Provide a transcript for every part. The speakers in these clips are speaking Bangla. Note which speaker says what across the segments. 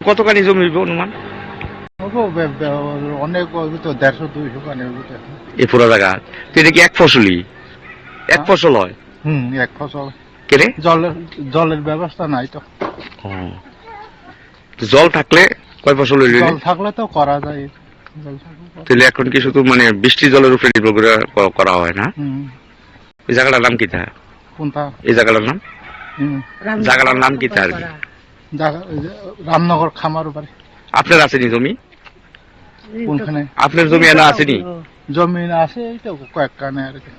Speaker 1: কতখানি জমি হইব অনুমান?
Speaker 2: অনেক 150-200 কানি।
Speaker 1: এই পুরো জায়গা তো এটা কি এক ফসলি? এক ফসল হয়?
Speaker 2: এক ফসল।
Speaker 1: কেনে
Speaker 2: জলের ব্যবস্থা নাই তো।
Speaker 1: জল থাকলে কয় ফসল হইল?
Speaker 2: জল থাকলে তো করা যায়।
Speaker 1: তাহলে এখন কি শুধু মানে বৃষ্টি জলের উপরে নির্ভর করে করা হয় না? এই জায়গাটার নাম কি তা?
Speaker 2: কোনটা?
Speaker 1: এই জায়গাটার নাম? জায়গাটার নাম কি তা আর কি?
Speaker 2: রামনগর খামার উপরে।
Speaker 1: আপনার আসেনি জমি?
Speaker 2: কোনখানে?
Speaker 1: আপনার জমি এনে আসেনি?
Speaker 2: জমি আছে এই তো কয়েক কানে আর কি।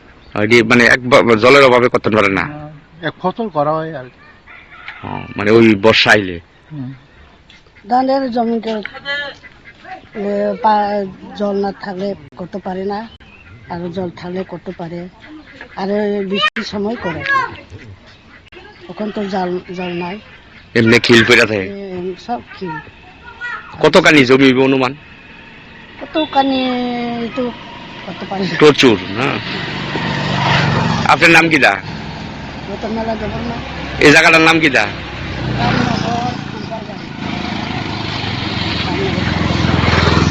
Speaker 1: মানে এক জলের অভাবে করতে পারে না?
Speaker 2: এক ফসল করা হয় আর কি।
Speaker 1: মানে ওই বর্ষা আইলে
Speaker 3: ধানের জমিতে জল না থাকলে করতে পারে না, আর জল থাকলে করতে পারে। আর বৃষ্টির সময় করে, তখন তো জল নাই,
Speaker 1: এমনি খিল পেরা থাকে
Speaker 3: সব খিল।
Speaker 1: কতখানি জমি অনুমান?
Speaker 3: কতখানি তো করতে পারে
Speaker 1: প্রচুর না? আপনার নাম কি দা?
Speaker 3: মেলা যাব না।
Speaker 1: এই জায়গাটার নাম কি দা?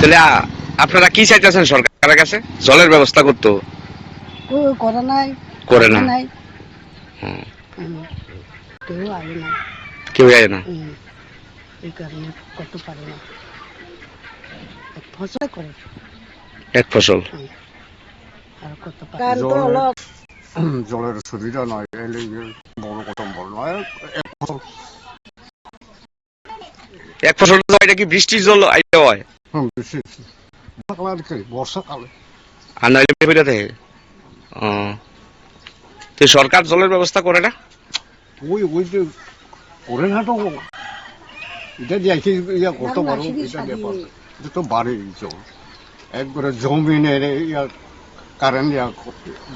Speaker 1: তাহলে আপনারা কি চাইতেছেন সরকারের কাছে? জলের ব্যবস্থা করতো?
Speaker 3: করে নাই,
Speaker 1: করে না,
Speaker 3: কেউ আগে না,
Speaker 1: কেউ আয় না,
Speaker 3: এই কারণে করতে পারে না। এক ফসল করে,
Speaker 1: এক ফসল
Speaker 3: আর করতে পারে না।
Speaker 4: জলের সুবিধা নয়, বড় কথা বড় নয়।
Speaker 1: এক ফসল এটা কি বৃষ্টির জল আইতে হয়?
Speaker 4: বর্ষাকালে
Speaker 1: আর নাইলে বেরিয়ে থাকে। তো সরকার জলের ব্যবস্থা করে না?
Speaker 4: ওই যে করে না তো, এটা দিয়ে করতে পারো। এটা ব্যাপার, এটা তো বাড়ি জল একবারে জমিনের কারেন্ট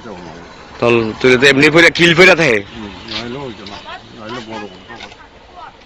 Speaker 4: জল
Speaker 1: এমনি খিল ফেরা থাকে।